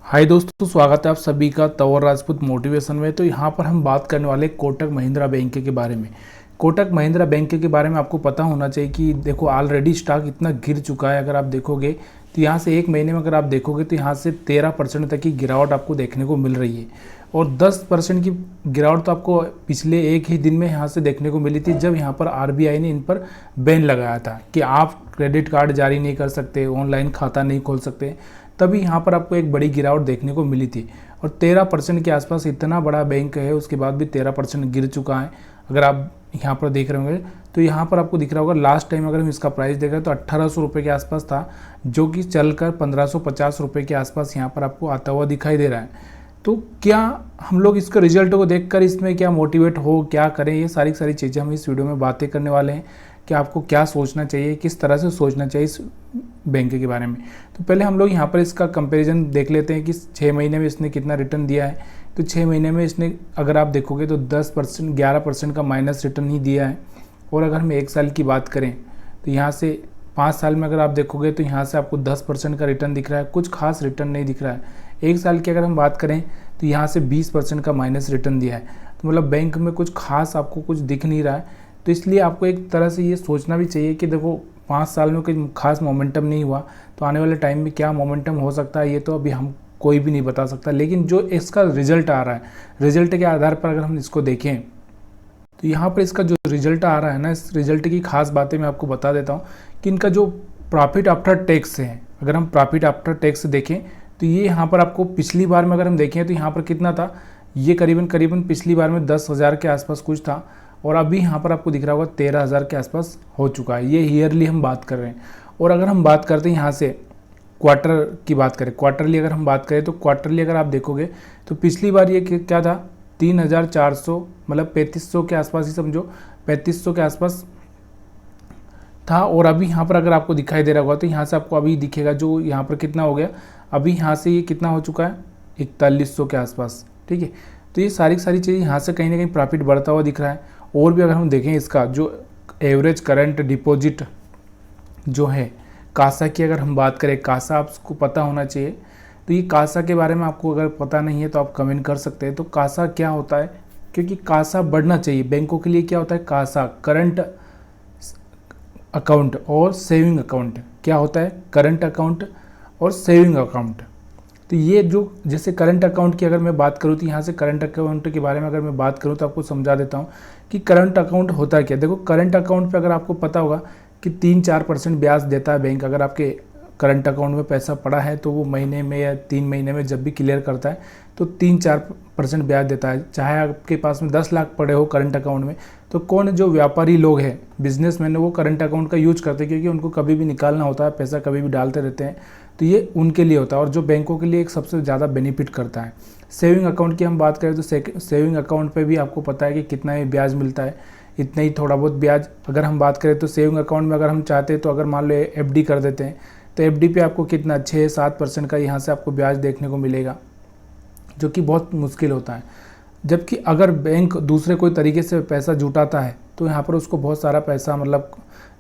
हाय दोस्तों, स्वागत है आप सभी का तंवर राजपूत मोटिवेशन में। तो यहाँ पर हम बात करने वाले कोटक महिंद्रा बैंक के बारे में। कोटक महिंद्रा बैंक के बारे में आपको पता होना चाहिए कि देखो ऑलरेडी स्टॉक इतना गिर चुका है। अगर आप देखोगे तो यहाँ से एक महीने में अगर आप देखोगे तो यहाँ से 13% तक की गिरावट आपको देखने को मिल रही है। और 10% की गिरावट तो आपको पिछले एक ही दिन में यहाँ से देखने को मिली थी, जब यहाँ पर आरबीआई ने इन पर बैन लगाया था कि आप क्रेडिट कार्ड जारी नहीं कर सकते, ऑनलाइन खाता नहीं खोल सकते। तभी यहाँ पर आपको एक बड़ी गिरावट देखने को मिली थी। और 13% के आसपास इतना बड़ा बैंक है, उसके बाद भी 13% गिर चुका है। अगर आप यहाँ पर देख रहे होंगे तो यहाँ पर आपको दिख रहा होगा, लास्ट टाइम अगर हम इसका प्राइस देख रहे हैं तो 1800 रुपये के आसपास था, जो कि चलकर 1550 रुपये के आसपास यहाँ पर आपको आता हुआ दिखाई दे रहा है। तो क्या हम लोग इसके रिजल्ट को देखकर इसमें क्या मोटिवेट हो, क्या करें, ये सारी चीज़ें हम इस वीडियो में बातें करने वाले हैं कि आपको क्या सोचना चाहिए, किस तरह से सोचना चाहिए इस बैंक के बारे में। तो पहले हम लोग यहाँ पर इसका कंपैरिजन देख लेते हैं कि 6 महीने में इसने कितना रिटर्न दिया है। तो 6 महीने में इसने अगर आप देखोगे तो 10% 11% का माइनस रिटर्न ही दिया है। और अगर हम 1 साल की बात करें तो यहाँ से 5 साल में अगर आप देखोगे तो यहाँ से आपको 10% का रिटर्न दिख रहा है, कुछ खास रिटर्न नहीं दिख रहा है। 1 साल की अगर हम बात करें तो यहाँ से 20% का माइनस रिटर्न दिया है। तो मतलब बैंक में कुछ खास आपको कुछ दिख नहीं रहा है। तो इसलिए आपको एक तरह से ये सोचना भी चाहिए कि देखो 5 साल में कोई खास मोमेंटम नहीं हुआ, तो आने वाले टाइम में क्या मोमेंटम हो सकता है ये तो अभी हम कोई भी नहीं बता सकता। लेकिन जो इसका रिजल्ट आ रहा है, रिजल्ट के आधार पर अगर हम इसको देखें तो यहाँ पर इसका जो रिजल्ट आ रहा है ना, इस रिजल्ट की खास बातें मैं आपको बता देता हूँ कि इनका जो प्रॉफिट आफ्टर टैक्स है, अगर हम प्रॉफिट आफ्टर टैक्स देखें तो ये यहाँ पर आपको पिछली बार में अगर हम देखें तो यहाँ पर कितना था, ये करीबन पिछली बार में 10,000 के आसपास कुछ था। और अभी यहाँ पर आपको दिख रहा होगा 13,000 के आसपास हो चुका है। ये ईयरली हम बात कर रहे हैं। और अगर हम बात करते हैं यहाँ से क्वार्टर की बात करें, क्वार्टरली अगर हम बात करें तो क्वार्टरली अगर आप देखोगे तो पिछली बार ये क्या था, 3,400 मतलब 3500 के आसपास ही समझो, 3500 के आसपास था। और अभी यहाँ पर अगर आपको दिखाई दे रहा होगा तो यहाँ से आपको अभी दिखेगा जो यहाँ पर कितना हो गया, अभी यहाँ से ये कितना हो चुका है, 4100 के आसपास। ठीक है, तो ये सारी चीज़ें यहाँ से कहीं ना कहीं प्रॉफिट बढ़ता हुआ दिख रहा है। और भी अगर हम देखें इसका जो एवरेज करंट डिपॉजिट जो है कासा की, अगर हम बात करें, कासा आपको पता होना चाहिए। तो ये कासा के बारे में आपको अगर पता नहीं है तो आप कमेंट कर सकते हैं। तो कासा क्या होता है, क्योंकि कासा बढ़ना चाहिए बैंकों के लिए। क्या होता है कासा, करंट अकाउंट और सेविंग अकाउंट। क्या होता है करंट अकाउंट और सेविंग अकाउंट। तो ये जो जैसे करंट अकाउंट की अगर मैं बात करूँ तो यहाँ से करंट अकाउंट के बारे में अगर मैं बात करूँ तो आपको समझा देता हूँ कि करंट अकाउंट होता है क्या। देखो करंट अकाउंट पे अगर आपको पता होगा कि 3-4% ब्याज देता है बैंक। अगर आपके करंट अकाउंट में पैसा पड़ा है तो वो महीने में या 3 महीने में जब भी क्लियर करता है तो 3-4% ब्याज देता है। चाहे आपके पास में 10 लाख पड़े हो करंट अकाउंट में, तो कौन जो व्यापारी लोग हैं, बिजनेसमैन, वो करंट अकाउंट का यूज करते हैं, क्योंकि उनको कभी भी निकालना होता है पैसा, कभी भी डालते रहते हैं। तो ये उनके लिए होता है और जो बैंकों के लिए एक सबसे ज़्यादा बेनिफिट करता है। सेविंग अकाउंट की हम बात करें तो सेविंग अकाउंट पे भी आपको पता है कि कितना ही ब्याज मिलता है, इतना ही थोड़ा बहुत ब्याज। अगर हम बात करें तो सेविंग अकाउंट में अगर हम चाहते हैं तो अगर मान लो एफडी कर देते हैं तो एफडी पे आपको कितना 6-7% का यहाँ से आपको ब्याज देखने को मिलेगा, जो कि बहुत मुश्किल होता है। जबकि अगर बैंक दूसरे कोई तरीके से पैसा जुटाता है तो यहाँ पर उसको बहुत सारा पैसा मतलब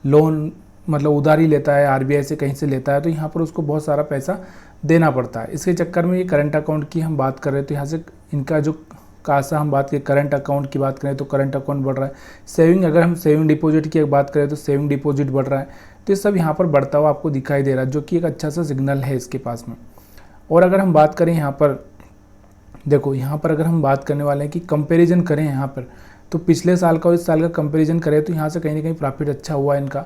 लोन मतलब उधारी लेता है, आरबीआई से कहीं से लेता है, तो यहाँ पर उसको बहुत सारा पैसा देना पड़ता है। इसके चक्कर में ये करंट अकाउंट की हम बात कर रहे हैं तो यहाँ से इनका जो कासा हम बात करें, करंट अकाउंट की बात करें तो करंट अकाउंट बढ़ रहा है। सेविंग, अगर हम सेविंग डिपॉजिट की बात करें तो सेविंग डिपॉजिट बढ़ रहा है। तो ये सब यहाँ पर बढ़ता हुआ आपको दिखाई दे रहा है, जो कि एक अच्छा सा सिग्नल है इसके पास में। और अगर हम बात करें यहाँ पर देखो, यहाँ पर अगर हम बात करने वाले हैं कि कंपैरिजन करें यहाँ पर, तो पिछले साल का और इस साल का कंपैरिजन करें तो यहाँ से कहीं ना कहीं प्रॉफिट अच्छा हुआ इनका।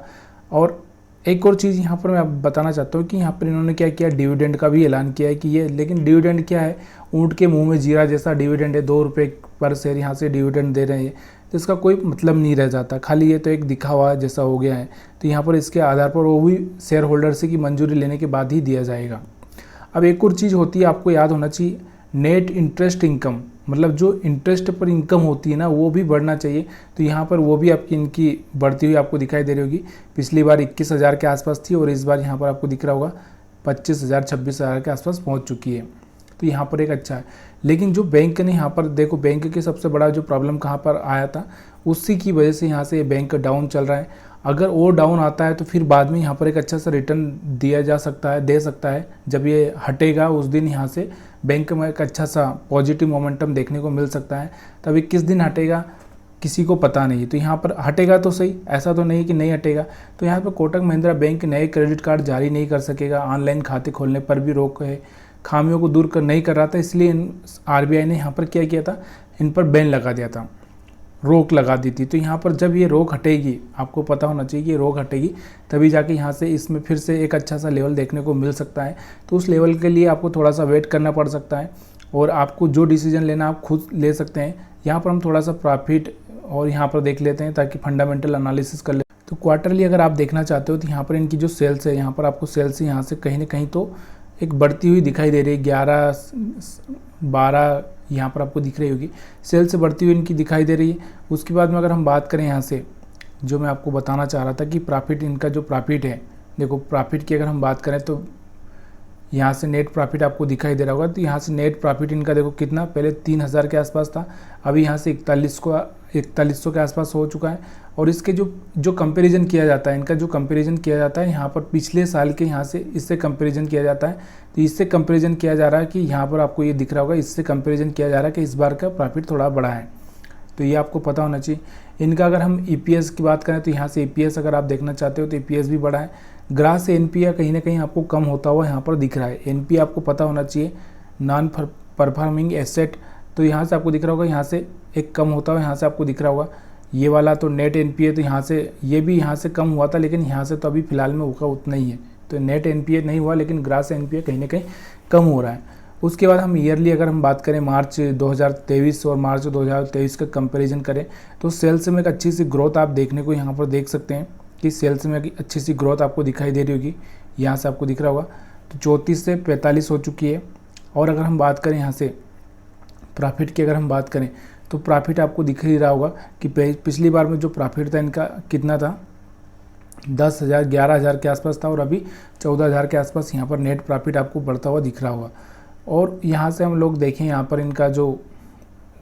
और एक और चीज़ यहाँ पर मैं बताना चाहता हूँ कि यहाँ पर इन्होंने क्या किया, डिविडेंड का भी ऐलान किया है कि ये, लेकिन डिविडेंड क्या है, ऊँट के मुंह में जीरा जैसा डिविडेंड है। 2 रुपये पर शेयर यहाँ से डिविडेंड दे रहे हैं, तो इसका कोई मतलब नहीं रह जाता, खाली ये तो एक दिखावा जैसा हो गया है। तो यहाँ पर इसके आधार पर वो भी शेयर होल्डर से की मंजूरी लेने के बाद ही दिया जाएगा। अब एक और चीज़ होती है, आपको याद होना चाहिए, नेट इंटरेस्ट इनकम, मतलब जो इंटरेस्ट पर इनकम होती है ना, वो भी बढ़ना चाहिए। तो यहाँ पर वो भी आपकी इनकी बढ़ती हुई आपको दिखाई दे रही होगी। पिछली बार 21,000 के आसपास थी और इस बार यहाँ पर आपको दिख रहा होगा 25,000 26,000 के आसपास पहुँच चुकी है। तो यहाँ पर एक अच्छा है। लेकिन जो बैंक ने यहाँ पर देखो, बैंक के सबसे बड़ा जो प्रॉब्लम कहाँ पर आया था, उसी की वजह से यहाँ से बैंक डाउन चल रहा है। अगर वो डाउन आता है तो फिर बाद में यहाँ पर एक अच्छा सा रिटर्न दिया जा सकता है, दे सकता है। जब ये हटेगा उस दिन यहाँ से बैंक में एक अच्छा सा पॉजिटिव मोमेंटम देखने को मिल सकता है। तभी किस दिन हटेगा किसी को पता नहीं। तो यहाँ पर हटेगा तो सही, ऐसा तो नहीं कि नहीं हटेगा। तो यहाँ पर कोटक महिंद्रा बैंक नए क्रेडिट कार्ड जारी नहीं कर सकेगा। ऑनलाइन खाते खोलने पर भी रोक है, खामियों को दूर नहीं कर रहा था, इसलिए आरबीआई ने यहाँ पर क्या किया था, इन पर बैन लगा दिया था, रोक लगा दी थी। तो यहाँ पर जब ये रोक हटेगी, आपको पता होना चाहिए कि ये रोक हटेगी, तभी जाके यहाँ से इसमें फिर से एक अच्छा सा लेवल देखने को मिल सकता है। तो उस लेवल के लिए आपको थोड़ा सा वेट करना पड़ सकता है और आपको जो डिसीजन लेना आप खुद ले सकते हैं। यहाँ पर हम थोड़ा सा प्रॉफिट और यहाँ पर देख लेते हैं ताकि फंडामेंटल एनालिसिस कर ले। तो क्वार्टरली अगर आप देखना चाहते हो तो यहाँ पर इनकी जो सेल्स है, यहाँ पर आपको सेल्स यहाँ से कहीं ना कहीं तो एक बढ़ती हुई दिखाई दे रही है। 11-12 यहाँ पर आपको दिख रही होगी, सेल्स से बढ़ती हुई इनकी दिखाई दे रही है। उसके बाद में अगर हम बात करें यहाँ से, जो मैं आपको बताना चाह रहा था कि प्रॉफिट, इनका जो प्रॉफिट है, देखो प्रॉफिट की अगर हम बात करें तो यहाँ से नेट प्रॉफिट आपको दिखाई दे रहा होगा। तो यहाँ से नेट प्रॉफिट इनका देखो कितना, पहले 3000 के आसपास था, अभी यहाँ से 4100 के आसपास हो चुका है। और इसके जो कंपैरिजन किया जाता है, इनका जो कंपैरिजन किया जाता है यहाँ पर पिछले साल के, यहाँ से इससे कंपैरिजन किया जाता है। तो इससे कंपैरिजन किया जा रहा है कि यहाँ पर आपको ये दिख रहा होगा, इससे कंपैरिजन किया जा रहा है कि इस बार का प्रॉफिट थोड़ा बड़ा है। तो ये आपको पता होना चाहिए। इनका अगर हम ईपीएस की बात करें तो यहाँ से ईपीएस अगर आप देखना चाहते हो तो ईपीएस भी बड़ा है। ग्रास से एनपीए कहीं ना कहीं आपको कम होता हुआ यहाँ पर दिख रहा है। एनपीए आपको पता होना चाहिए, नॉन परफॉर्मिंग एसेट, तो यहाँ से आपको दिख रहा होगा, यहाँ से एक कम होता हुआ यहाँ से आपको दिख रहा होगा। ये वाला तो नेट एनपीए, तो यहाँ से ये भी यहाँ से कम हुआ था, लेकिन यहाँ से तो अभी फिलहाल में होगा उतना ही है। तो नेट एनपीए नहीं हुआ, लेकिन ग्रास एनपीए कहीं ना कहीं कम हो रहा है। उसके बाद हम ईयरली अगर हम बात करें, मार्च 2023 और मार्च 2023 का कंपैरिजन करें तो सेल्स में एक अच्छी सी ग्रोथ आप देखने को यहाँ पर देख सकते हैं कि सेल्स में एक अच्छी सी ग्रोथ आपको दिखाई दे रही होगी। यहाँ से आपको दिख रहा होगा, तो 34 से 45 हो चुकी है। और अगर हम बात करें यहाँ से प्रॉफिट की, अगर हम बात करें तो प्रॉफिट आपको दिख ही रहा होगा कि पिछली बार में जो प्रॉफिट था इनका कितना था, 10,000 11,000 के आसपास था, और अभी 14,000 के आसपास यहाँ पर नेट प्रॉफिट आपको बढ़ता हुआ दिख रहा होगा। और यहाँ से हम लोग देखें, यहाँ पर इनका जो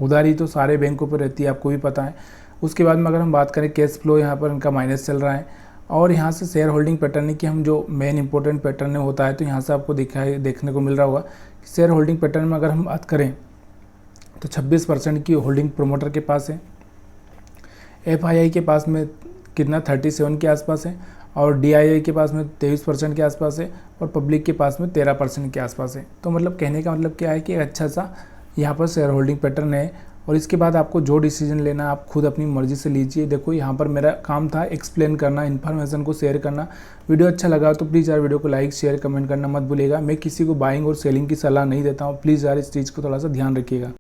उधारी तो सारे बैंकों पर रहती है, आपको भी पता है। उसके बाद में अगर हम बात करें कैश फ्लो, यहाँ पर इनका माइनस चल रहा है। और यहाँ से शेयर होल्डिंग पैटर्न की हम जो मेन इंपॉर्टेंट पैटर्न होता है, तो यहाँ से आपको देखने को मिल रहा होगा कि शेयर होल्डिंग पैटर्न में अगर हम बात करें तो 26% की होल्डिंग प्रोमोटर के पास है, एफआईआई के पास में कितना 37 के आसपास है, और डीआईआई के पास में 23% के आसपास है, और पब्लिक के पास में 13% के आसपास है। तो मतलब कहने का मतलब क्या है कि अच्छा सा यहाँ पर शेयर होल्डिंग पैटर्न है। और इसके बाद आपको जो डिसीजन लेना आप खुद अपनी मर्जी से लीजिए। देखो यहाँ पर मेरा काम था एक्सप्लेन करना, इन्फॉर्मेशन को शेयर करना। वीडियो अच्छा लगा तो प्लीज़ यार वीडियो को लाइक शेयर कमेंट करना मत भूलिएगा। मैं किसी को बाइंग और सेलिंग की सलाह नहीं देता हूँ, प्लीज़ यार इस चीज़ को थोड़ा सा ध्यान रखिएगा।